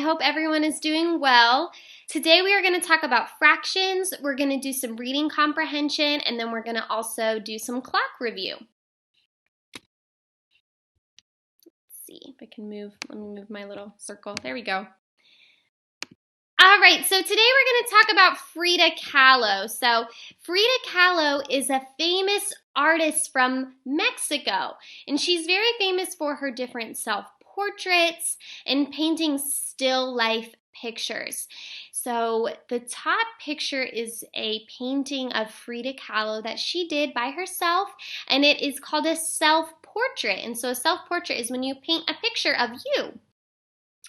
hope everyone is doing well. Today we are going to talk about fractions. We're going to do some reading comprehension, and then we're going to also do some clock review. Let's see if I can move. Let me move my little circle. There we go. All right, so today we're going to talk about Frida Kahlo. So Frida Kahlo is a famous artist from Mexico, and she's very famous for her different self-portraits and painting still life pictures. So the top picture is a painting of Frida Kahlo that she did by herself, and it is called a self-portrait. And so a self-portrait is when you paint a picture of you.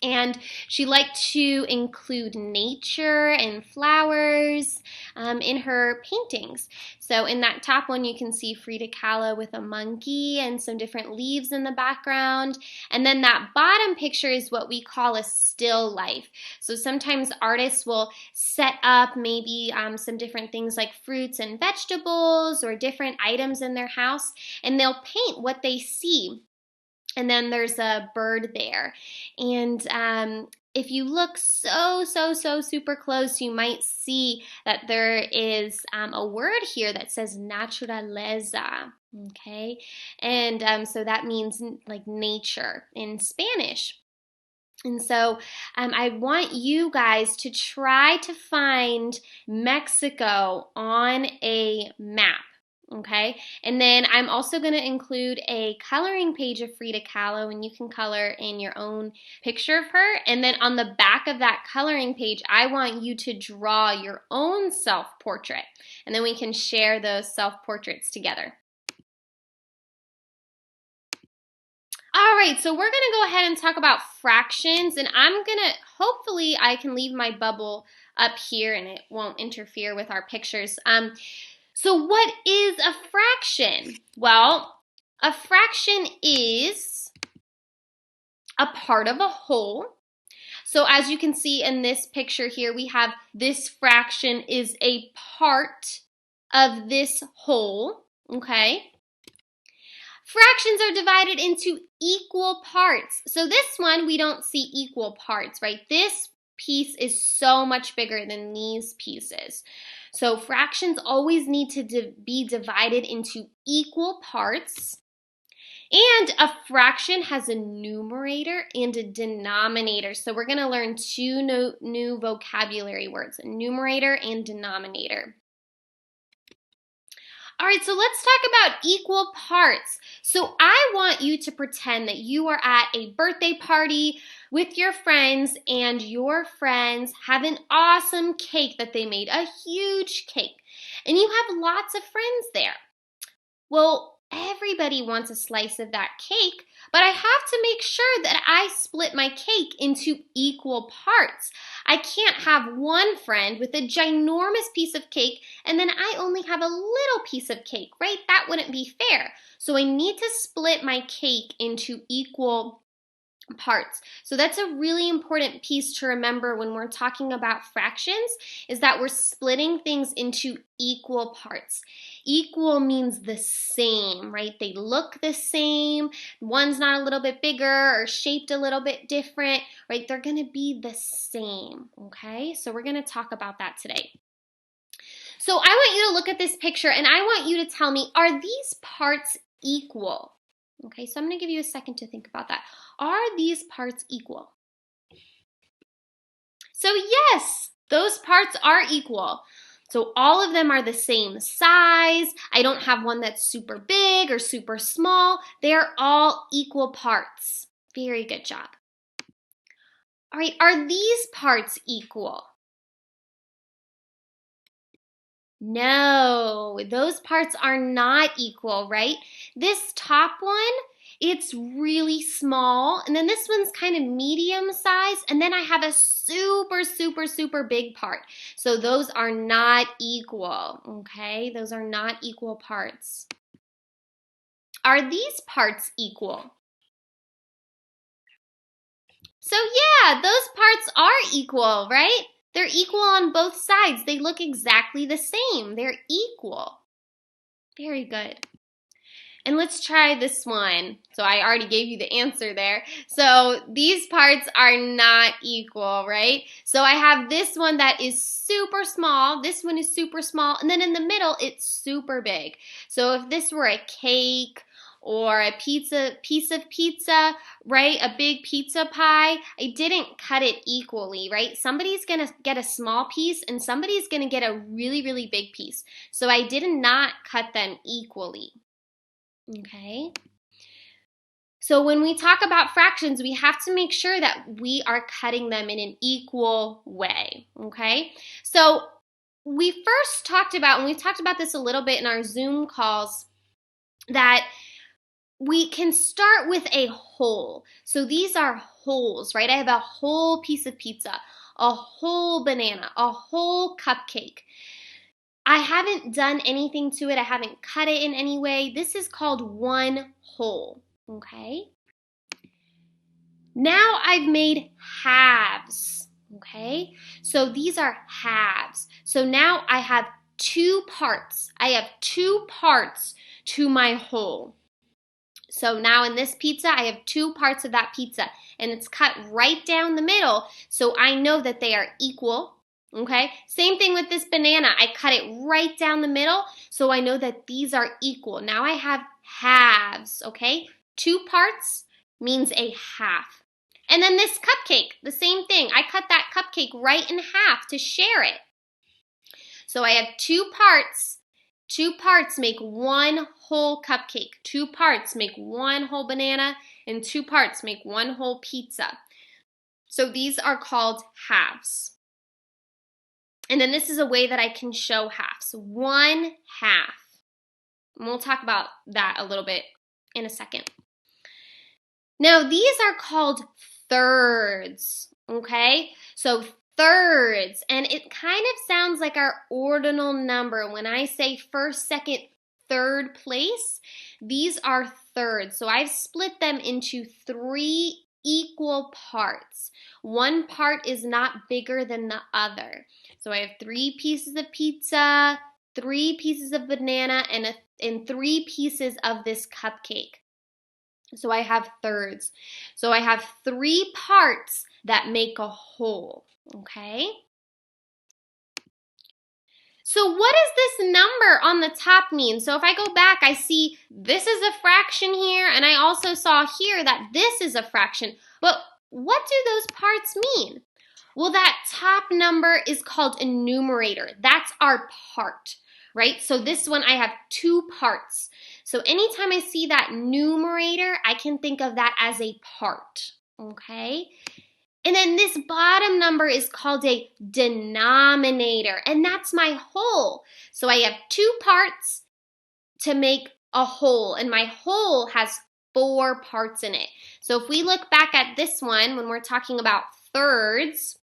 And she liked to include nature and flowers in her paintings. So in that top one, you can see Frida Kahlo with a monkey and some different leaves in the background. And then that bottom picture is what we call a still life. So sometimes artists will set up maybe some different things like fruits and vegetables or different items in their house, and they'll paint what they see. And then there's a bird there. And if you look so super close, you might see that there is a word here that says naturaleza, okay? And so that means like nature in Spanish. And so I want you guys to try to find Mexico on a map. Okay, and then I'm also going to include a coloring page of Frida Kahlo, and you can color in your own picture of her. And then on the back of that coloring page, I want you to draw your own self-portrait, and then we can share those self-portraits together. All right, so we're going to go ahead and talk about fractions, and hopefully I can leave my bubble up here and it won't interfere with our pictures. So what is a fraction? Well, a fraction is a part of a whole. So as you can see in this picture here, we have this fraction is a part of this whole, okay? Fractions are divided into equal parts. So this one, we don't see equal parts, right? This piece is so much bigger than these pieces. So fractions always need to be divided into equal parts. And a fraction has a numerator and a denominator. So we're going to learn two new vocabulary words, a numerator and denominator. All right, so let's talk about equal parts. So I want you to pretend that you are at a birthday party with your friends, and your friends have an awesome cake that they made, a huge cake, and you have lots of friends there. Well, everybody wants a slice of that cake, but I have to make sure that I split my cake into equal parts. I can't have one friend with a ginormous piece of cake and then I only have a little piece of cake, right? That wouldn't be fair. So I need to split my cake into equal parts. So that's a really important piece to remember when we're talking about fractions, is that we're splitting things into equal parts. Equal means the same, right? They look the same. One's not a little bit bigger or shaped a little bit different, right? They're going to be the same, okay? So we're going to talk about that today. So I want you to look at this picture and I want you to tell me, are these parts equal? Okay, so I'm going to give you a second to think about that. Are these parts equal? So yes, those parts are equal. So all of them are the same size. I don't have one that's super big or super small. They're all equal parts. Very good job. All right, are these parts equal? No, those parts are not equal, right? This top one, it's really small, and then this one's kind of medium size, and then I have a super big part. So those are not equal, okay? Those are not equal parts. Are these parts equal? So yeah, those parts are equal, right? They're equal on both sides. They look exactly the same. They're equal. Very good. And let's try this one. So I already gave you the answer there. So these parts are not equal, right? So I have this one that is super small. This one is super small. And then in the middle, it's super big. So if this were a cake or a piece of pizza, right? A big pizza pie, I didn't cut it equally, right? Somebody's gonna get a small piece and somebody's gonna get a really, really big piece. So I did not cut them equally. Okay. So when we talk about fractions, we have to make sure that we are cutting them in an equal way. Okay. So we first talked about, and we've talked about this a little bit in our Zoom calls, that we can start with a whole. So these are wholes, right? I have a whole piece of pizza, a whole banana, a whole cupcake. I haven't done anything to it. I haven't cut it in any way. This is called one whole, okay? Now I've made halves, okay? So these are halves. So now I have two parts. I have two parts to my whole. So now in this pizza, I have two parts of that pizza, and it's cut right down the middle, so I know that they are equal. Okay, same thing with this banana. I cut it right down the middle, so I know that these are equal. Now I have halves, okay? Two parts means a half. And then this cupcake, the same thing. I cut that cupcake right in half to share it. So I have two parts. Two parts make one whole cupcake. Two parts make one whole banana, and two parts make one whole pizza. So these are called halves. And then this is a way that I can show halves. One half. And we'll talk about that a little bit in a second. Now these are called thirds, okay? So thirds, and it kind of sounds like our ordinal number. When I say first, second, third place, these are thirds. So I've split them into three equal parts. One part is not bigger than the other. So I have 3 pieces of pizza, 3 pieces of banana, and 3 pieces of this cupcake. So I have thirds. So I have 3 parts that make a whole, okay? So what does this number on the top mean? So if I go back, I see this is a fraction here, and I also saw here that this is a fraction. But what do those parts mean? Well, that top number is called a numerator. That's our part, right? So this one, I have 2 parts. So anytime I see that numerator, I can think of that as a part, okay? And then this bottom number is called a denominator, and that's my whole. So I have 2 parts to make a whole, and my whole has 4 parts in it. So if we look back at this one, when we're talking about thirds,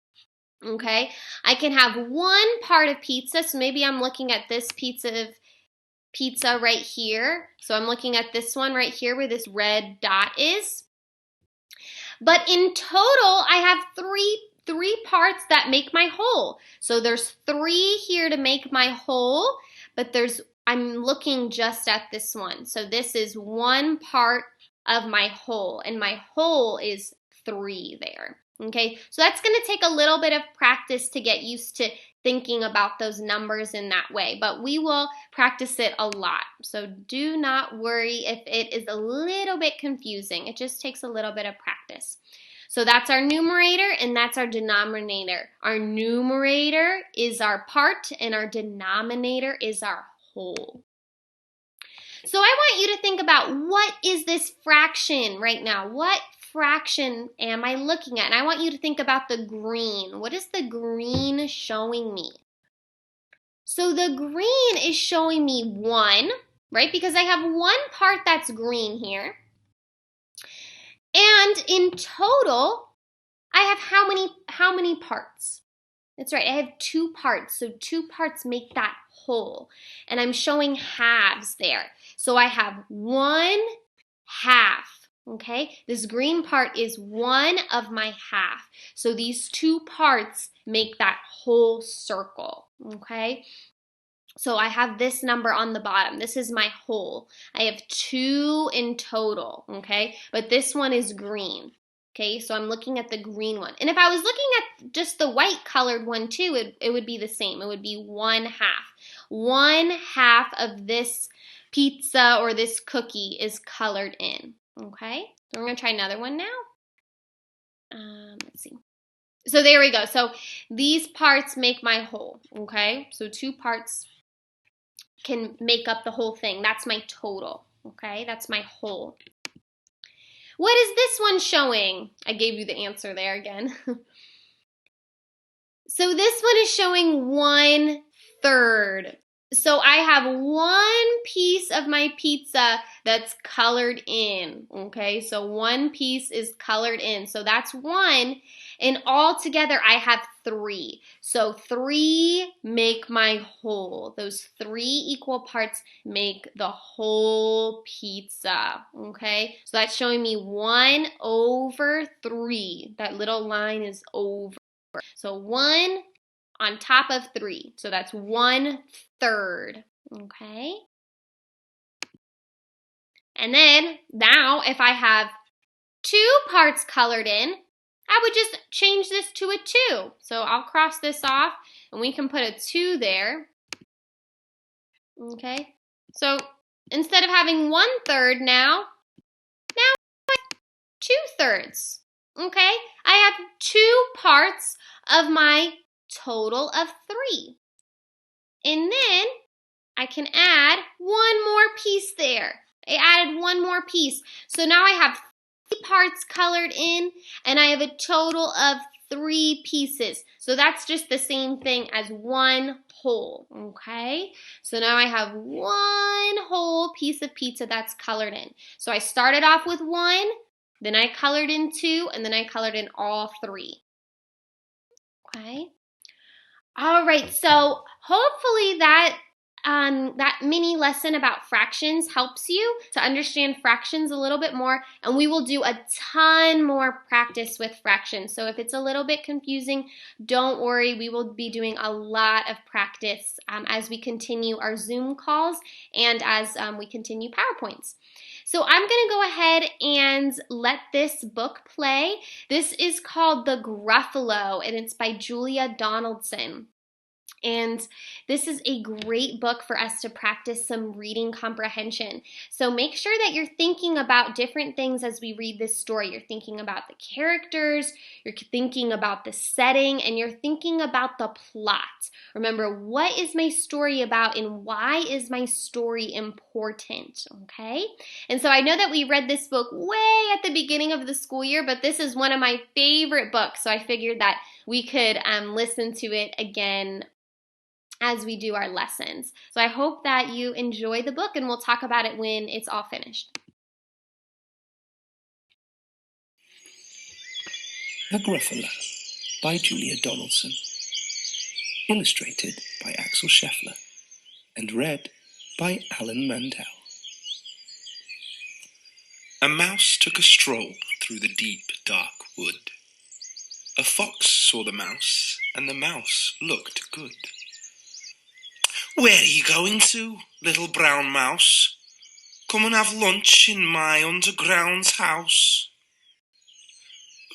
okay, I can have 1 part of pizza. So maybe I'm looking at this piece of pizza right here. So I'm looking at this one right here where this red dot is. But in total, I have three parts that make my whole. So there's 3 here to make my whole, but I'm looking just at this one. So this is 1 part of my whole, and my whole is 3 there. Okay, so that's going to take a little bit of practice to get used to thinking about those numbers in that way, but we will practice it a lot. So do not worry if it is a little bit confusing. It just takes a little bit of practice. So that's our numerator and that's our denominator. Our numerator is our part and our denominator is our whole. So I want you to think about, what is this fraction right now? What fraction am I looking at? And I want you to think about the green. What is the green showing me? So the green is showing me 1, right? Because I have 1 part that's green here. And in total, I have how many parts? That's right, I have 2 parts. So 2 parts make that whole. And I'm showing halves there. So I have 1 half, okay? This green part is 1 of my half. So these 2 parts make that whole circle, okay? So I have this number on the bottom. This is my whole. I have 2 in total, okay? But this one is green, okay? So I'm looking at the green one. And if I was looking at just the white colored one too, it would be the same. It would be 1/2. 1/2 of this pizza or this cookie is colored in, okay? So we're gonna try another one now. Let's see. So there we go. So these parts make my whole, okay? So 2 parts can make up the whole thing. That's my total, okay? That's my whole. What is this one showing? I gave you the answer there again. So this one is showing 1/3. So I have 1 piece of my pizza that's colored in, okay? So 1 piece is colored in. So that's 1, and all together I have 3. So 3 make my whole. Those 3 equal parts make the whole pizza, okay? So that's showing me 1/3. That little line is over. So 1 on top of 3. So that's 1/3. Okay. And then now if I have 2 parts colored in, I would just change this to a 2. So I'll cross this off and we can put a 2 there. Okay. So instead of having 1/3 now 2/3. Okay. I have 2 parts of my total of 3. And then I can add 1 more piece there. I added 1 more piece. So now I have 3 parts colored in and I have a total of 3 pieces. So that's just the same thing as 1 whole, okay? So now I have 1 whole piece of pizza that's colored in. So I started off with 1, then I colored in 2, and then I colored in all 3. Okay? All right, so hopefully that mini lesson about fractions helps you to understand fractions a little bit more, and we will do a ton more practice with fractions. So if it's a little bit confusing, don't worry. We will be doing a lot of practice as we continue our Zoom calls and as we continue PowerPoints. So I'm going to go ahead and let this book play. This is called The Gruffalo, and it's by Julia Donaldson. And this is a great book for us to practice some reading comprehension. So make sure that you're thinking about different things as we read this story. You're thinking about the characters, you're thinking about the setting, and you're thinking about the plot. Remember, what is my story about and why is my story important, okay? And so I know that we read this book way at the beginning of the school year, but this is one of my favorite books, so I figured that we could listen to it again as we do our lessons. So I hope that you enjoy the book and we'll talk about it when it's all finished. The Gruffalo by Julia Donaldson. Illustrated by Axel Scheffler and read by Alan Mandel. A mouse took a stroll through the deep, dark wood. A fox saw the mouse, and the mouse looked good. "Where are you going to, little brown mouse? Come and have lunch in my underground house."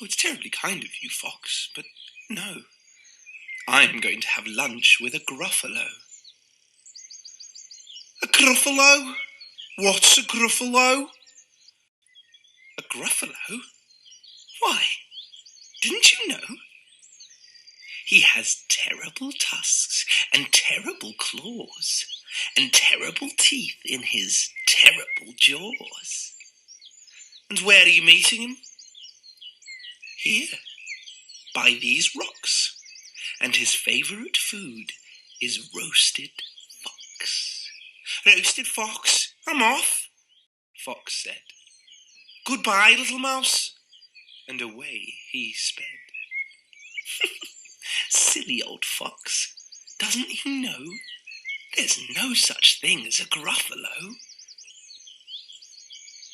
"Oh, it's terribly kind of you, fox, but no. I'm going to have lunch with a Gruffalo." "A Gruffalo? What's a Gruffalo?" "A Gruffalo? Why, didn't you know? He has terrible tusks and terrible claws and terrible teeth in his terrible jaws." "And where are you meeting him?" "Here, by these rocks. And his favourite food is roasted fox." "Roasted fox, I'm off," Fox said. "Goodbye, little mouse." And away he sped. Silly old fox, doesn't he know there's no such thing as a Gruffalo?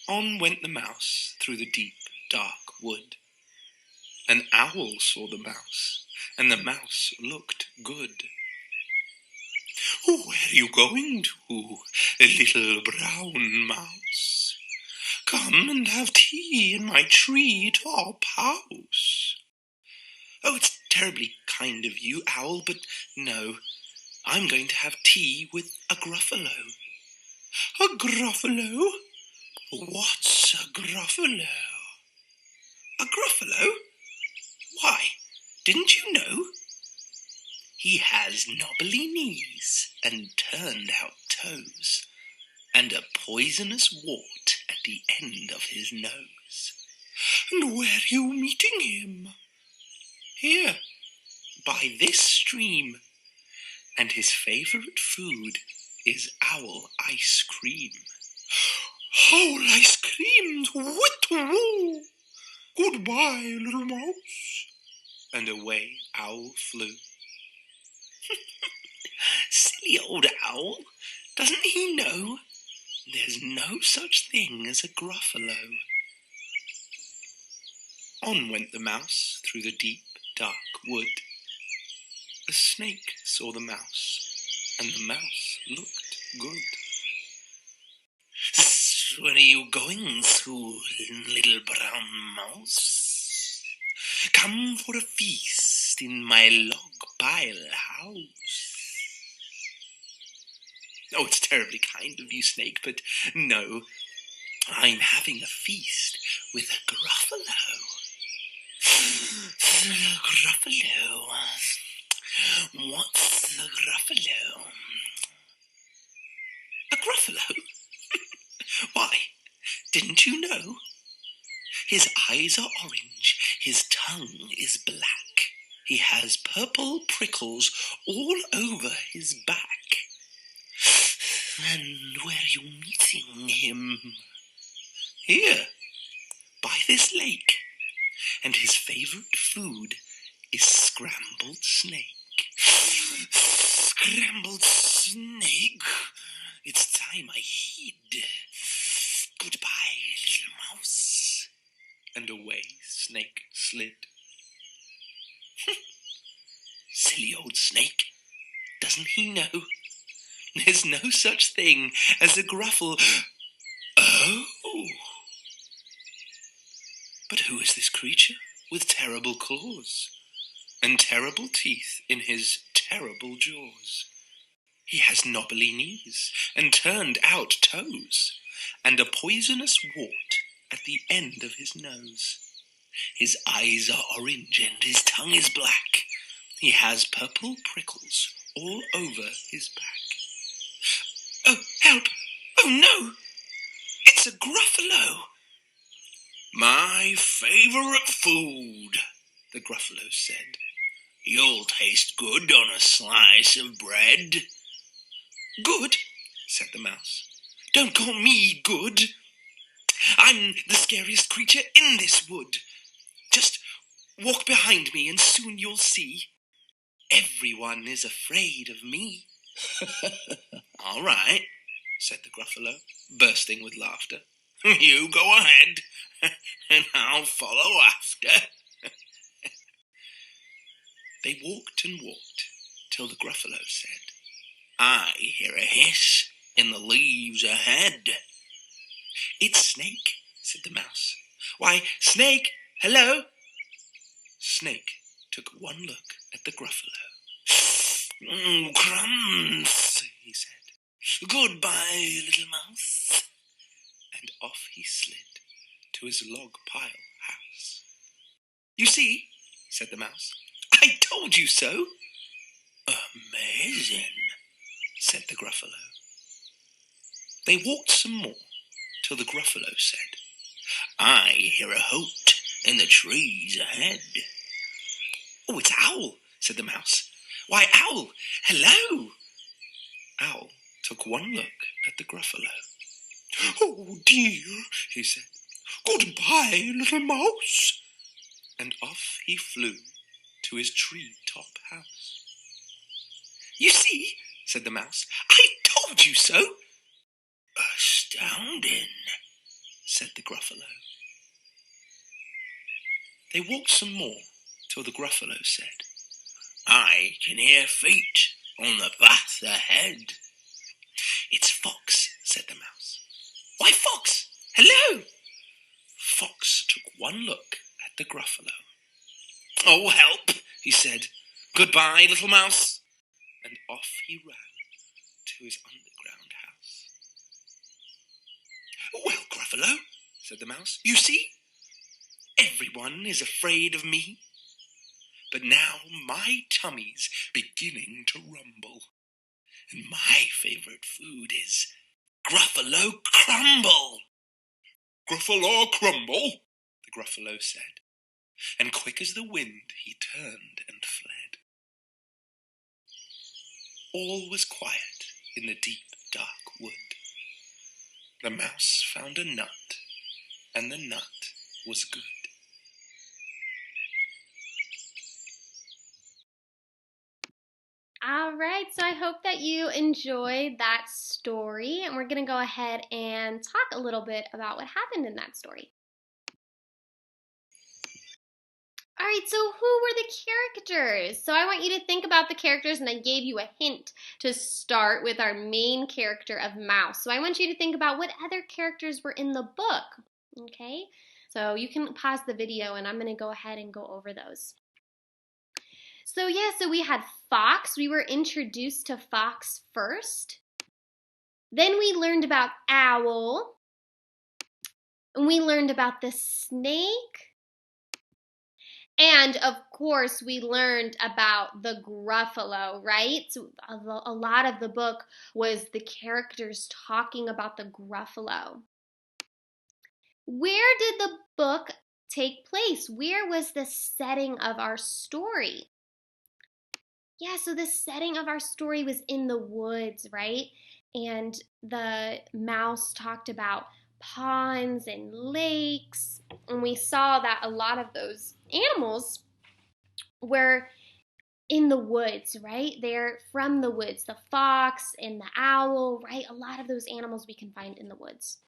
On went the mouse through the deep, dark wood. An owl saw the mouse, and the mouse looked good. Where are you going to, little brown mouse? Come and have tea in my tree-top house. Oh, it's terribly kind of you, Owl, but no, I'm going to have tea with a Gruffalo. A Gruffalo? What's a Gruffalo? A Gruffalo? Why, didn't you know? He has knobbly knees and turned-out toes, and a poisonous wart at the end of his nose. And where are you meeting him? Here, by this stream, and his favourite food is owl ice cream. Owl ice cream, whit-woo! Goodbye, little mouse. And away Owl flew. Silly old owl, doesn't he know there's no such thing as a Gruffalo? On went the mouse through the deep, dark wood. A snake saw the mouse, and the mouse looked good. Where are you going to, little brown mouse? Come for a feast in my log pile house. Oh, it's terribly kind of you, Snake, but no, I'm having a feast with a Gruffalo. Gruffalo. What's a Gruffalo? A Gruffalo? Why, didn't you know? His eyes are orange, his tongue is black. He has purple prickles all over his back. And where are you meeting him? Here, by this lake. And his favourite food is scrambled snake. Scrambled snake, it's time I hid. Goodbye, little mouse. And away Snake slid. Silly old Snake, doesn't he know? There's no such thing as a Gruffle. Oh! But who is this creature with terrible claws and terrible teeth in his terrible jaws? He has knobbly knees and turned-out toes, and a poisonous wart at the end of his nose. His eyes are orange and his tongue is black. He has purple prickles all over his back. Oh, help! Oh, no! It's a Gruffalo! My favourite food, the Gruffalo said. You'll taste good on a slice of bread. Good, said the mouse. Don't call me good. I'm the scariest creature in this wood. Just walk behind me and soon you'll see. Everyone is afraid of me. All right, said the Gruffalo, bursting with laughter. You go ahead, and I'll follow after. They walked and walked, till the Gruffalo said, I hear a hiss in the leaves ahead. It's Snake, said the mouse. Why, Snake, hello. Snake took one look at the Gruffalo. Crumbs, he said. Goodbye, little mouse. And off he slid to his log pile house. You see, said the mouse, I told you so. Amazing, said the Gruffalo. They walked some more, till the Gruffalo said, I hear a hoot in the trees ahead. Oh, it's Owl, said the mouse. Why, Owl, hello. Owl took one look at the Gruffalo. Oh, dear, he said. Goodbye, little mouse. And off he flew to his tree-top house. You see, said the mouse, I told you so. Astounding, said the Gruffalo. They walked some more till the Gruffalo said, I can hear feet on the path ahead. It's Fox, said the mouse. Why, Fox! Hello! Fox took one look at the Gruffalo. Oh, help, he said. Goodbye, little mouse. And off he ran to his underground house. Well, Gruffalo, said the mouse, you see, everyone is afraid of me. But now my tummy's beginning to rumble, and my favourite food is Gruffalo crumble. Gruffalo crumble, the Gruffalo said, and quick as the wind he turned and fled. All was quiet in the deep, dark wood. The mouse found a nut, and the nut was good. All right, so I hope that you enjoyed that story, and we're going to go ahead and talk a little bit about what happened in that story. All right, so who were the characters? So I want you to think about the characters, and I gave you a hint to start with our main character of Mouse. So I want you to think about what other characters were in the book, okay? So you can pause the video, and I'm going to go ahead and go over those. So so we had Fox. We were introduced to Fox first. Then we learned about Owl. And we learned about the snake. And of course, we learned about the Gruffalo, right? So a lot of the book was the characters talking about the Gruffalo. Where did the book take place? Where was the setting of our story? Yeah, so the setting of our story was in the woods, right? And the mouse talked about ponds and lakes. And we saw that a lot of those animals were in the woods, right? They're from the woods. The fox and the owl, right? A lot of those animals we can find in the woods.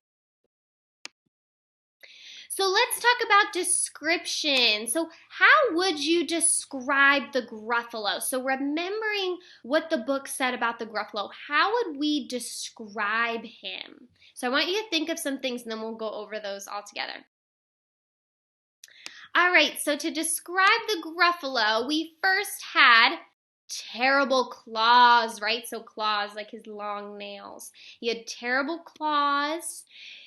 So let's talk about description. So how would you describe the Gruffalo? So remembering what the book said about the Gruffalo, how would we describe him? So I want you to think of some things and then we'll go over those all together. All right, so to describe the Gruffalo, we first had terrible claws, right? So claws, like his long nails. He had terrible claws.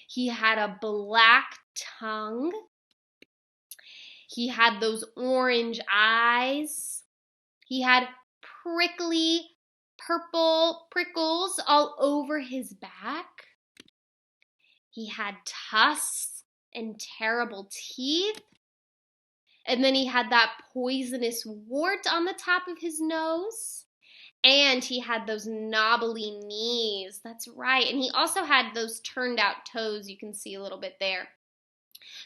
He had a black tongue. He had those orange eyes. He had prickly purple prickles all over his back. He had tusks and terrible teeth. And then he had that poisonous wart on the top of his nose. And he had those knobbly knees. That's right. And he also had those turned out toes. You can see a little bit there.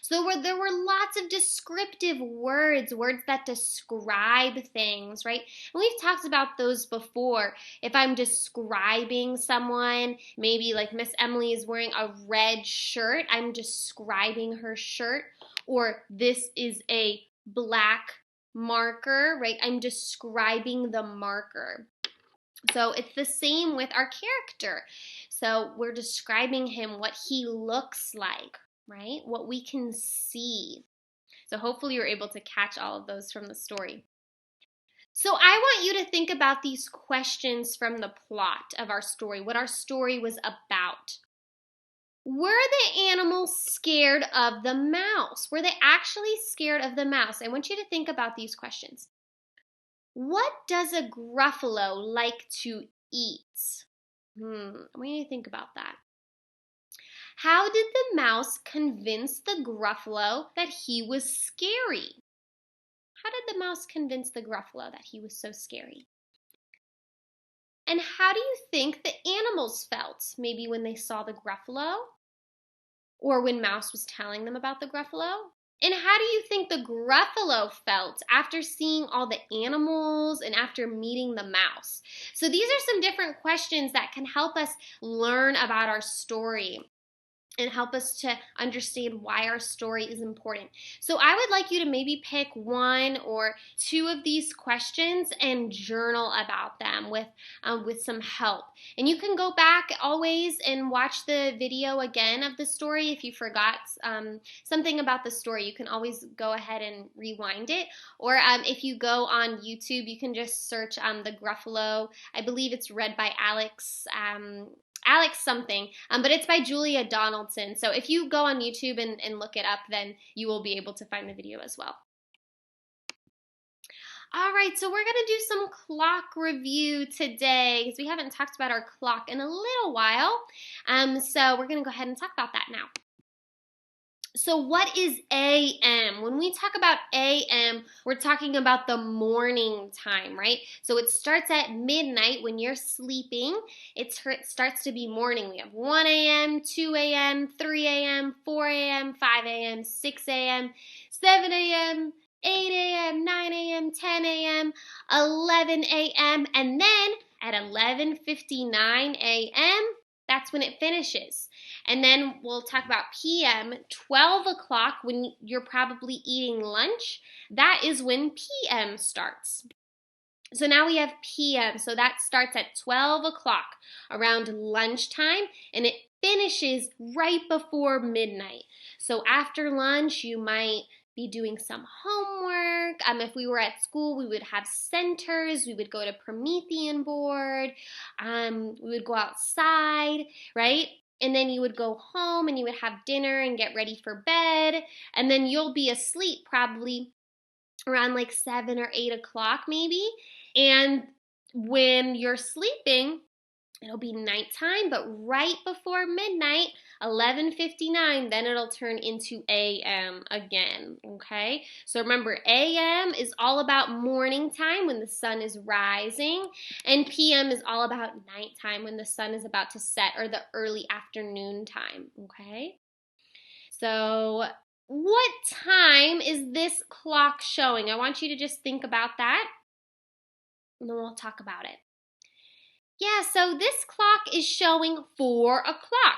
So there were lots of descriptive words that describe things, right? And we've talked about those before. If I'm describing someone, maybe like Miss Emily is wearing a red shirt, I'm describing her shirt. Or this is a black marker, right? I'm describing the marker. So it's the same with our character. So we're describing him, what he looks like, right? What we can see. So hopefully you're able to catch all of those from the story. So I want you to think about these questions from the plot of our story, what our story was about. Were the animals scared of the mouse? Were they actually scared of the mouse? I want you to think about these questions. What does a Gruffalo like to eat? I want you to think about that. How did the mouse convince the Gruffalo that he was scary? How did the mouse convince the Gruffalo that he was so scary? And how do you think the animals felt? Maybe when they saw the Gruffalo? Or when Mouse was telling them about the Gruffalo? And how do you think the Gruffalo felt after seeing all the animals and after meeting the mouse? So these are some different questions that can help us learn about our story. and help us to understand why our story is important. So I would like you to maybe pick one or two of these questions and journal about them with some help. And you can go back always and watch the video again of the story. If you forgot something about the story, you can always go ahead and rewind it. Or if you go on YouTube, you can just search the Gruffalo. I believe it's read by Alex something, but it's by Julia Donaldson. So if you go on YouTube and look it up, then you will be able to find the video as well. All right, so we're going to do some clock review today because we haven't talked about our clock in a little while. So we're going to go ahead and talk about that now. So what is AM? When we talk about AM, we're talking about the morning time, right? So it starts at midnight when you're sleeping. It starts to be morning. We have 1 a.m., 2 a.m., 3 a.m., 4 a.m., 5 a.m., 6 a.m., 7 a.m., 8 a.m., 9 a.m., 10 a.m., 11 a.m., and then at 11:59 a.m., that's when it finishes. And then we'll talk about PM, 12 o'clock, when you're probably eating lunch. That is when PM starts. So now we have PM. So that starts at 12 o'clock around lunchtime, and it finishes right before midnight. So after lunch, you might be doing some homework. If we were at school, we would have centers. We would go to Promethean board. We would go outside, right? And then you would go home and you would have dinner and get ready for bed. And then you'll be asleep probably around like 7 or 8 o'clock maybe. And when you're sleeping, it'll be nighttime, but right before midnight, 11:59, then it'll turn into AM again, okay? So remember, AM is all about morning time when the sun is rising, and PM is all about nighttime when the sun is about to set, or the early afternoon time, okay? So what time is this clock showing? I want you to just think about that, and then we'll talk about it. Yeah, so this clock is showing 4 o'clock.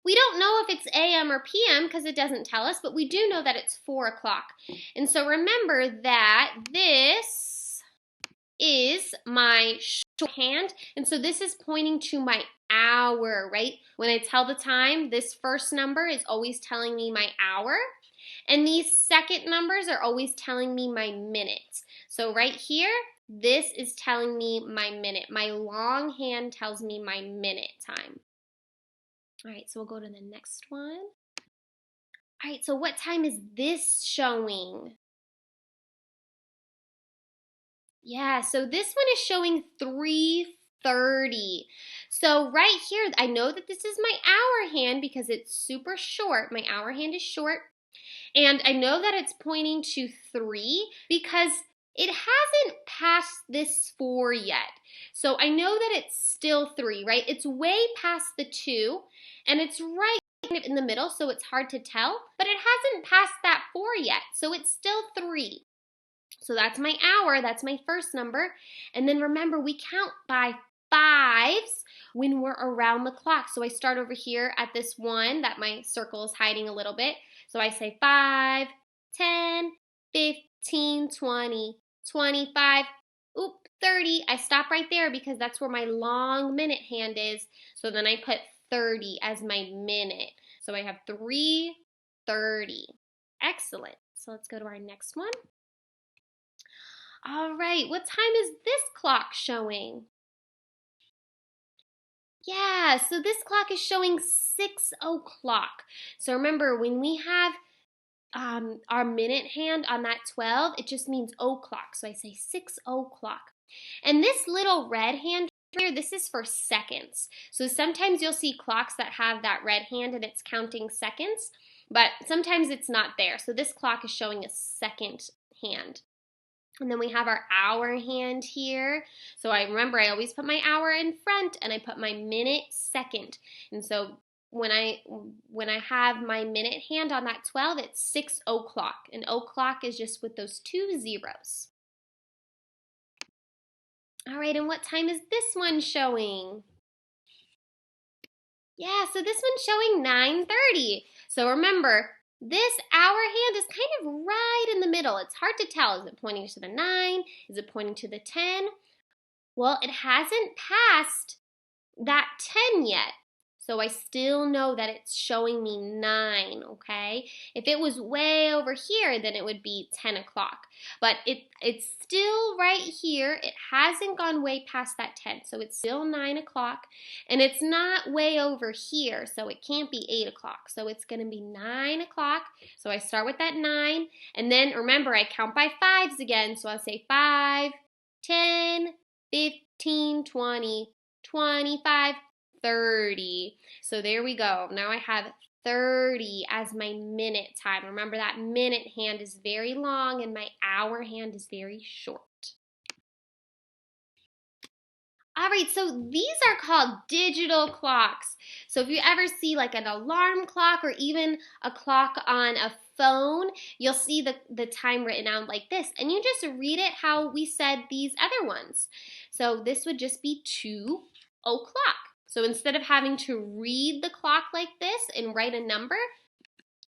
We don't know if it's AM or PM because it doesn't tell us, but we do know that it's 4 o'clock. And so remember that this is my shorthand, and so this is pointing to my hour, right? When I tell the time, this first number is always telling me my hour, and these second numbers are always telling me my minutes. So right here, this is telling me my minute. My long hand tells me my minute time. All right, so we'll go to the next one. All right, so what time is this showing? Yeah, so this one is showing 3:30. So right here, I know that this is my hour hand because it's super short. My hour hand is short. And I know that it's pointing to 3 because it hasn't passed this 4 yet. So I know that it's still 3, right? It's way past the 2, and it's right kind of in the middle, so it's hard to tell. But it hasn't passed that 4 yet, so it's still 3. So that's my hour, that's my first number. And then remember, we count by 5s when we're around the clock. So I start over here at this 1 that my circle is hiding a little bit. So I say 5, 10, 15, 20, 25, 30. I stop right there because that's where my long minute hand is. So then I put 30 as my minute. So I have 3:30. Excellent. So let's go to our next one. All right, what time is this clock showing? Yeah, so this clock is showing 6 o'clock. So remember, when we have our minute hand on that 12, it just means o'clock. So I say 6 o'clock. And this little red hand here, this is for seconds. So sometimes you'll see clocks that have that red hand and it's counting seconds, but sometimes it's not there. So this clock is showing a second hand. And then we have our hour hand here. So I remember I always put my hour in front and I put my minute second. And so when I have my minute hand on that 12, it's 6 o'clock. And o'clock is just with those 2 zeros. All right, and what time is this one showing? Yeah, so this one's showing 9:30. So remember, this hour hand is kind of right in the middle. It's hard to tell. Is it pointing to the 9? Is it pointing to the 10? Well, it hasn't passed that 10 yet. So I still know that it's showing me 9, okay? If it was way over here, then it would be 10 o'clock. But it's still right here. It hasn't gone way past that 10, so it's still 9 o'clock. And it's not way over here, so it can't be 8 o'clock. So it's going to be 9 o'clock. So I start with that 9, and then remember, I count by 5s again. So I'll say 5, 10, 15, 20, 25, 30. So there we go. Now I have 30 as my minute time. Remember, that minute hand is very long and my hour hand is very short. All right, so these are called digital clocks. So if you ever see like an alarm clock or even a clock on a phone, you'll see the time written out like this. And you just read it how we said these other ones. So this would just be 2 o'clock. So instead of having to read the clock like this and write a number,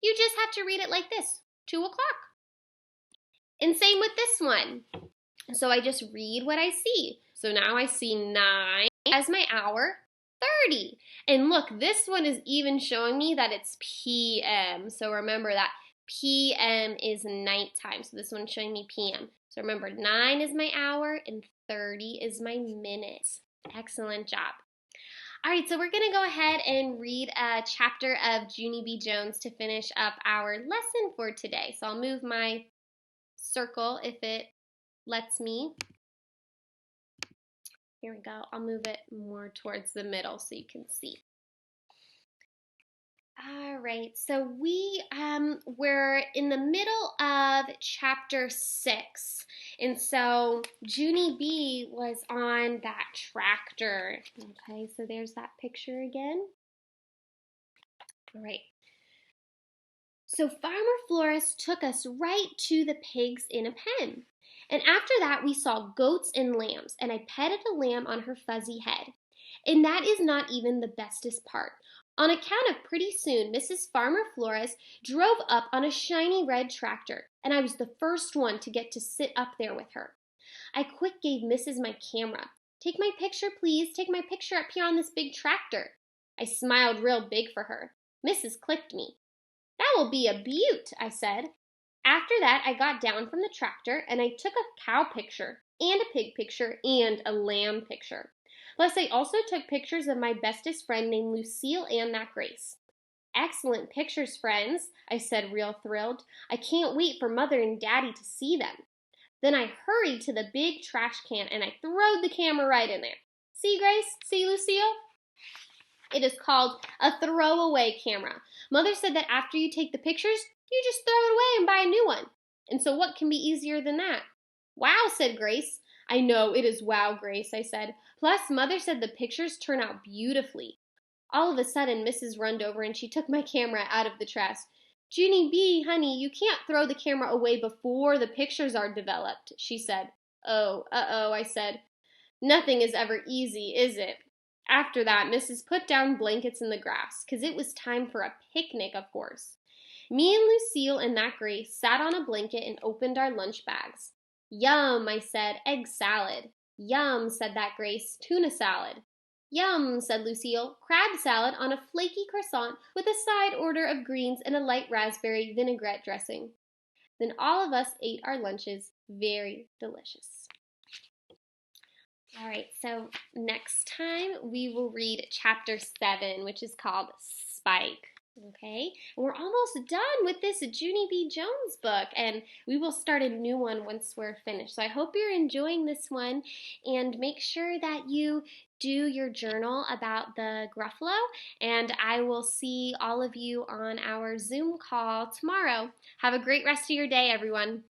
you just have to read it like this, 2 o'clock. And same with this one. So I just read what I see. So now I see 9 as my hour, 30. And look, this one is even showing me that it's PM. So remember that PM is nighttime. So this one's showing me PM. So remember, 9 is my hour and 30 is my minutes. Excellent job. All right, so we're going to go ahead and read a chapter of Junie B. Jones to finish up our lesson for today. So I'll move my circle if it lets me. Here we go. I'll move it more towards the middle so you can see. All right, so we're in the middle of chapter 6. And so Junie B was on that tractor. Okay, so there's that picture again. All right. So Farmer Flores took us right to the pigs in a pen. And after that, we saw goats and lambs, and I petted a lamb on her fuzzy head. And that is not even the bestest part. On account of pretty soon, Mrs. Farmer Flores drove up on a shiny red tractor, and I was the first one to get to sit up there with her. I quick gave Mrs. my camera. Take my picture, please. Take my picture up here on this big tractor. I smiled real big for her. Mrs. clicked me. That will be a beaut, I said. After that, I got down from the tractor and I took a cow picture and a pig picture and a lamb picture. Plus, I also took pictures of my bestest friend named Lucille and that Grace. Excellent pictures, friends, I said, real thrilled. I can't wait for Mother and Daddy to see them. Then I hurried to the big trash can and I throwed the camera right in there. See, Grace? See, Lucille? It is called a throwaway camera. Mother said that after you take the pictures, you just throw it away and buy a new one. And so what can be easier than that? Wow, said Grace. I know, it is wow, Grace, I said. Plus, Mother said the pictures turn out beautifully. All of a sudden, Mrs. runned over and she took my camera out of the trash. Junie B, honey, you can't throw the camera away before the pictures are developed, she said. Oh, I said. Nothing is ever easy, is it? After that, Mrs. put down blankets in the grass, 'cause it was time for a picnic, of course. Me and Lucille and that Grace sat on a blanket and opened our lunch bags. Yum, I said, egg salad. Yum, said that Grace, tuna salad. Yum, said Lucille, crab salad on a flaky croissant with a side order of greens and a light raspberry vinaigrette dressing. Then all of us ate our lunches, very delicious. All right, so next time we will read chapter 7, which is called Spike. Okay, and we're almost done with this Junie B. Jones book, and we will start a new one once we're finished. So I hope you're enjoying this one, and make sure that you do your journal about the Gruffalo, and I will see all of you on our Zoom call tomorrow. Have a great rest of your day, everyone.